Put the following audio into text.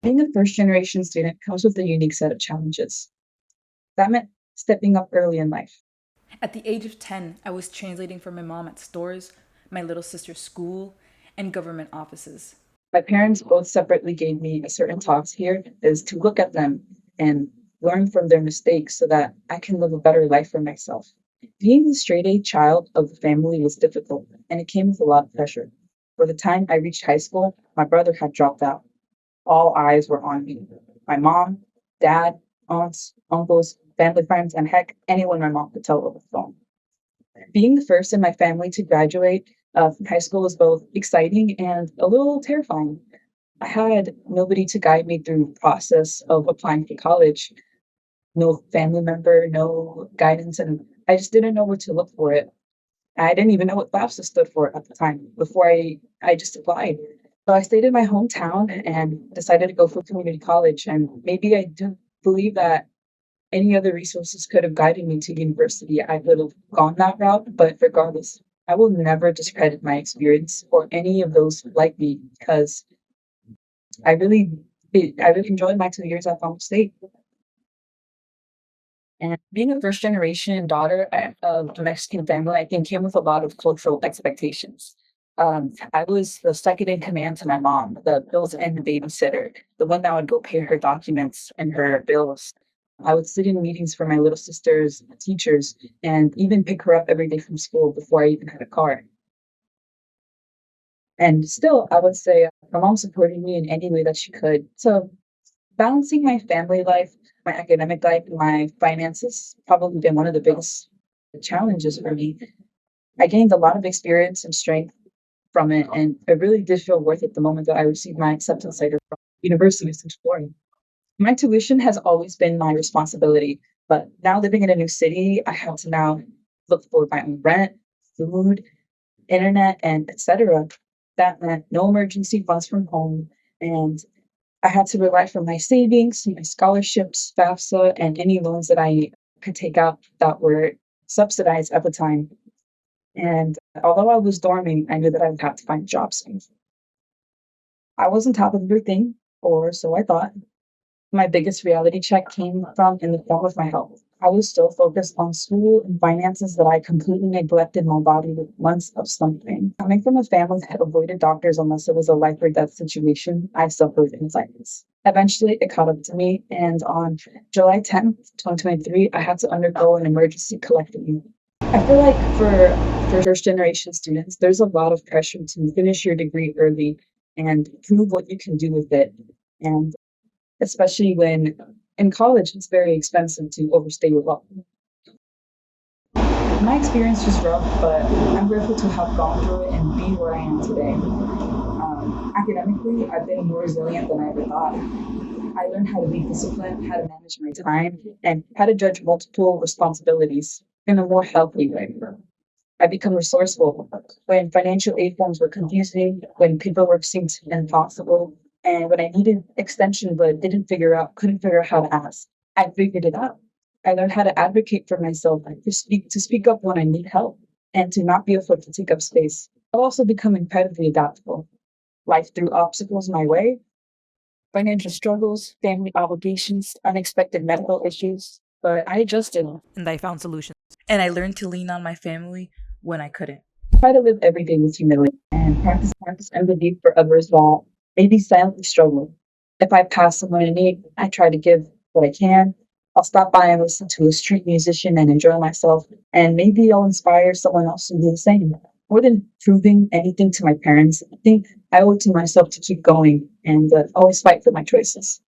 Being a first generation student comes with a unique set of challenges. That meant stepping up early in life. At the age of 10, I was translating for my mom at stores, my little sister's school, and government offices. My parents both separately gave me a certain task here is to look at them and learn from their mistakes so that I can live a better life for myself. Being the straight A child of the family was difficult and it came with a lot of pressure. By the time I reached high school, my brother had dropped out. All eyes were on me. My mom, dad, aunts, uncles, family friends, and heck, anyone my mom could tell over the phone. Being the first in my family to graduate from high school was both exciting and a little terrifying. I had nobody to guide me through the process of applying for college, no family member, no guidance, and I just didn't know where to look for it. I didn't even know what FAFSA stood for at the time before I just applied. So I stayed in my hometown and decided to go for community college. And maybe I do believe that any other resources could have guided me to university. I would have gone that route. But regardless, I will never discredit my experience or any of those like me because I really, I really enjoyed my 2 years at Palm State. And being a first generation daughter of a Mexican family, I think came with a lot of cultural expectations. I was the second in command to my mom, the bills and the babysitter, the one that would go pay her documents and her bills. I would sit in meetings for my little sister's teachers and even pick her up every day from school before I even had a car. And still, I would say my mom supported me in any way that she could. So balancing my family life, my academic life, and my finances probably been one of the biggest challenges for me. I gained a lot of experience and strength from it, and it really did feel worth it the moment that I received my acceptance letter from University of Central Florida. My tuition has always been my responsibility, but now living in a new city, I have to now look for my own rent, food, internet, and etc. That meant no emergency funds from home, and I had to rely on my savings, my scholarships, FAFSA, and any loans that I could take out that were subsidized at the time. And although I was dorming, I knew that I would have to find a job soon. I was on top of everything, or so I thought. My biggest reality check came from in the form of my health. I was still focused on school and finances that I completely neglected my body with months of slumping. Coming from a family that avoided doctors unless it was a life or death situation, I suffered in silence. Eventually, it caught up to me, and on July 10th, 2023, I had to undergo an emergency colectomy. I feel like for first generation students, there's a lot of pressure to finish your degree early and prove what you can do with it. And especially when in college it's very expensive to overstay your welcome. My experience was rough, but I'm grateful to have gone through it and be where I am today. Academically, I've been more resilient than I ever thought. I learned how to be disciplined, how to manage my time, and how to judge multiple responsibilities in a more healthy way. I become resourceful when financial aid forms were confusing, when paperwork seemed impossible, and when I needed extension but couldn't figure out how to ask. I figured it out. I learned how to advocate for myself, like to speak up when I need help, and to not be afraid to take up space. I've also become incredibly adaptable. Life threw obstacles my way, financial struggles, family obligations, unexpected medical issues, but I adjusted. And I found solutions. And I learned to lean on my family when I couldn't. Try to live every day with humility and practice empathy for others while maybe silently struggle. If I pass someone in need, I try to give what I can. I'll stop by and listen to a street musician and enjoy myself, and maybe I'll inspire someone else to do the same. More than proving anything to my parents, I think I owe it to myself to keep going and always fight for my choices.